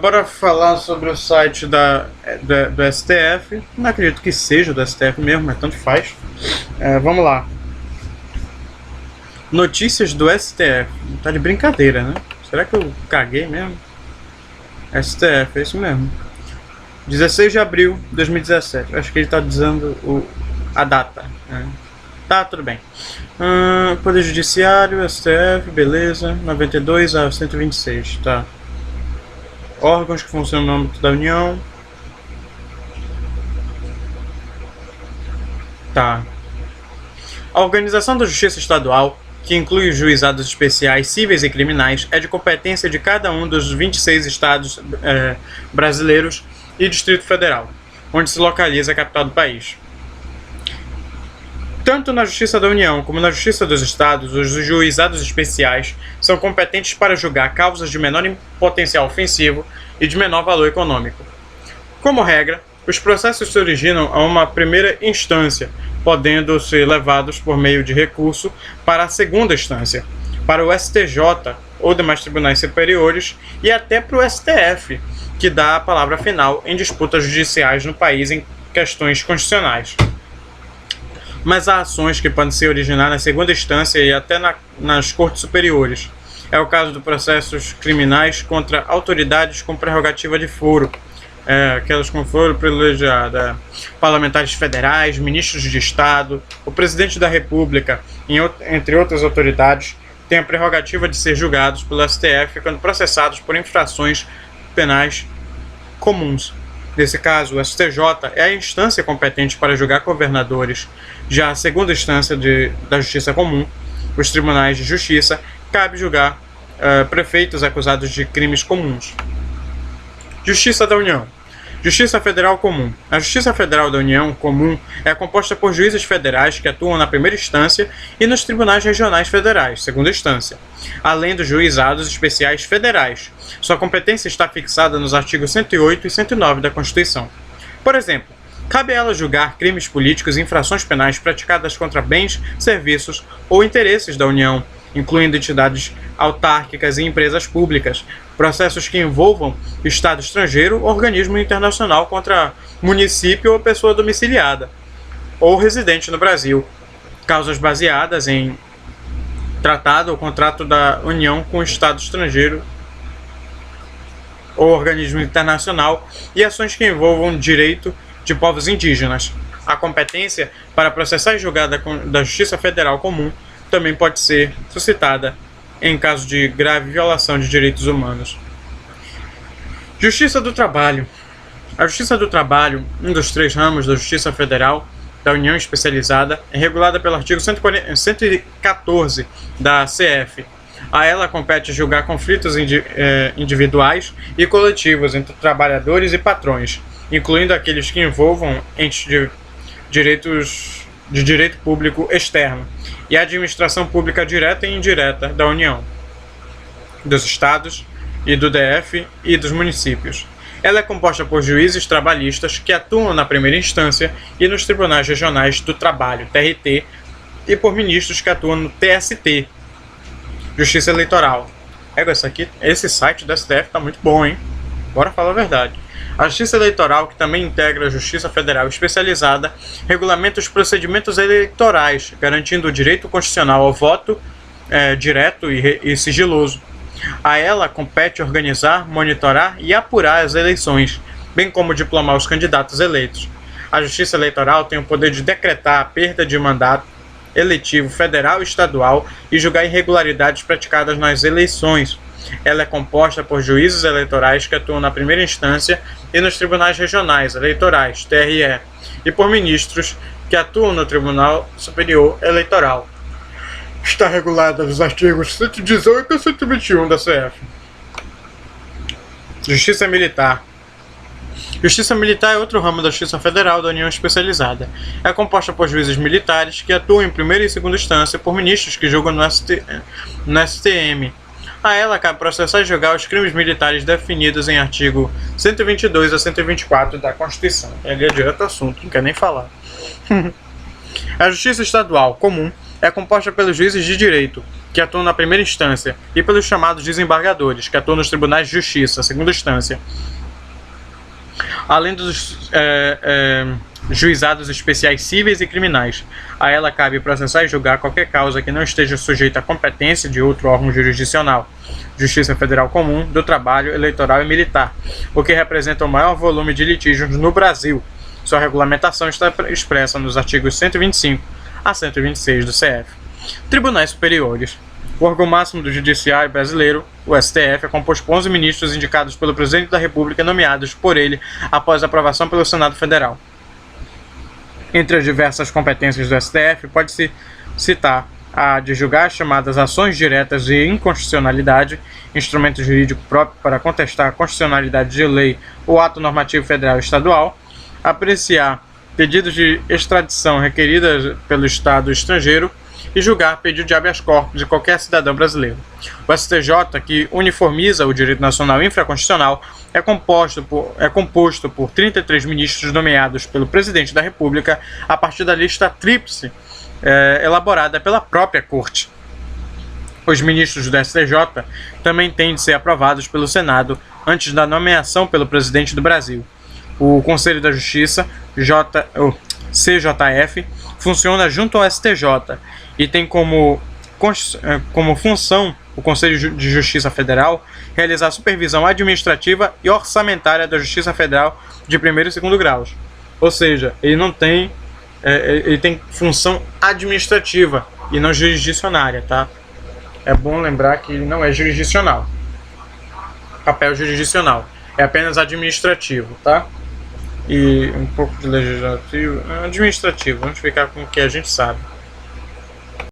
Bora falar sobre o site do STF. Não acredito que seja do STF mesmo, mas tanto faz. Vamos lá. Notícias do STF. Tá de brincadeira, né? Será que eu caguei mesmo? STF, é isso mesmo. 16 de abril de 2017. Acho que ele tá dizendo a data. Né? Tá, tudo bem. Poder Judiciário, STF, beleza. 92 a 126, tá. Órgãos que funcionam no âmbito da União. Tá. A organização da Justiça Estadual, que inclui os juizados especiais cíveis e criminais, é de competência de cada um dos 26 estados brasileiros e Distrito Federal, onde se localiza a capital do país. Tanto na Justiça da União como na Justiça dos Estados, os juizados especiais são competentes para julgar causas de menor potencial ofensivo e de menor valor econômico. Como regra, os processos se originam a uma primeira instância, podendo ser levados por meio de recurso para a segunda instância, para o STJ ou demais tribunais superiores e até para o STF, que dá a palavra final em disputas judiciais no país em questões constitucionais. Mas há ações que podem se originar na segunda instância e até nas cortes superiores. É o caso de processos criminais contra autoridades com prerrogativa de foro, aquelas com foro privilegiado, parlamentares federais, ministros de Estado, o presidente da República, entre outras autoridades, têm a prerrogativa de ser julgados pelo STF quando processados por infrações penais comuns. Nesse caso, o STJ é a instância competente para julgar governadores. Já a segunda instância da Justiça Comum, os tribunais de justiça, cabe julgar prefeitos acusados de crimes comuns. Justiça da União. Justiça Federal Comum. A Justiça Federal da União Comum é composta por juízes federais que atuam na primeira instância e nos tribunais regionais federais, segunda instância, além dos juizados especiais federais. Sua competência está fixada nos artigos 108 e 109 da Constituição. Por exemplo, cabe a ela julgar crimes políticos e infrações penais praticadas contra bens, serviços ou interesses da União, incluindo entidades autárquicas e empresas públicas, processos que envolvam Estado estrangeiro ou organismo internacional contra município ou pessoa domiciliada ou residente no Brasil, causas baseadas em tratado ou contrato da União com Estado estrangeiro ou organismo internacional e ações que envolvam direito de povos indígenas. A competência para processar e julgar da Justiça Federal Comum também pode ser suscitada em caso de grave violação de direitos humanos. Justiça do Trabalho. A Justiça do Trabalho, um dos 3 ramos da Justiça Federal da União Especializada, é regulada pelo artigo 114 da CF. A ela compete julgar conflitos individuais e coletivos entre trabalhadores e patrões, incluindo aqueles que envolvam entes de direito público externo e a administração pública direta e indireta da União, dos Estados e do DF e dos municípios. Ela é composta por juízes trabalhistas que atuam na primeira instância e nos tribunais regionais do trabalho, TRT, e por ministros que atuam no TST, Justiça Eleitoral. Esse site do STF tá muito bom, hein? Bora falar a verdade. A Justiça Eleitoral, que também integra a Justiça Federal Especializada, regulamenta os procedimentos eleitorais, garantindo o direito constitucional ao voto direto e sigiloso. A ela compete organizar, monitorar e apurar as eleições, bem como diplomar os candidatos eleitos. A Justiça Eleitoral tem o poder de decretar a perda de mandato eletivo federal e estadual e julgar irregularidades praticadas nas eleições. Ela é composta por juízes eleitorais que atuam na primeira instância e nos tribunais regionais eleitorais, TRE, e por ministros que atuam no Tribunal Superior Eleitoral. Está regulada nos artigos 118 e 121 da CF. Justiça Militar. Justiça Militar é outro ramo da Justiça Federal da União Especializada. É composta por juízes militares que atuam em primeira e segunda instância por ministros que julgam no STM. A ela cabe processar e julgar os crimes militares definidos em artigo 122 a 124 da Constituição. Ele é direto ao assunto, não quer nem falar. A Justiça Estadual Comum é composta pelos juízes de direito, que atuam na primeira instância, e pelos chamados desembargadores, que atuam nos tribunais de justiça, segunda instância, além dos juizados especiais cíveis e criminais. A ela cabe processar e julgar qualquer causa que não esteja sujeita à competência de outro órgão jurisdicional, Justiça Federal Comum, do Trabalho, Eleitoral e Militar, o que representa o maior volume de litígios no Brasil. Sua regulamentação está expressa nos artigos 125 a 126 do CF. Tribunais Superiores. O órgão máximo do Judiciário brasileiro, o STF, é composto por 11 ministros indicados pelo Presidente da República, nomeados por ele após aprovação pelo Senado Federal. Entre as diversas competências do STF, pode-se citar a de julgar as chamadas ações diretas de inconstitucionalidade, instrumento jurídico próprio para contestar a constitucionalidade de lei ou ato normativo federal e estadual, apreciar pedidos de extradição requeridas pelo Estado estrangeiro e julgar pedido de habeas corpus de qualquer cidadão brasileiro. O STJ, que uniformiza o direito nacional infraconstitucional, é composto por 33 ministros nomeados pelo Presidente da República a partir da lista tríplice elaborada pela própria Corte. Os ministros do STJ também têm de ser aprovados pelo Senado antes da nomeação pelo Presidente do Brasil. O Conselho da Justiça, CJF, funciona junto ao STJ e tem como função o Conselho de Justiça Federal realizar a supervisão administrativa e orçamentária da Justiça Federal de primeiro e segundo graus. Ou seja, ele tem função administrativa e não jurisdicionária, tá? É bom lembrar que ele não é jurisdicional. Papel jurisdicional. É apenas administrativo, tá? E um pouco de legislativo. Administrativo, vamos ficar com o que a gente sabe.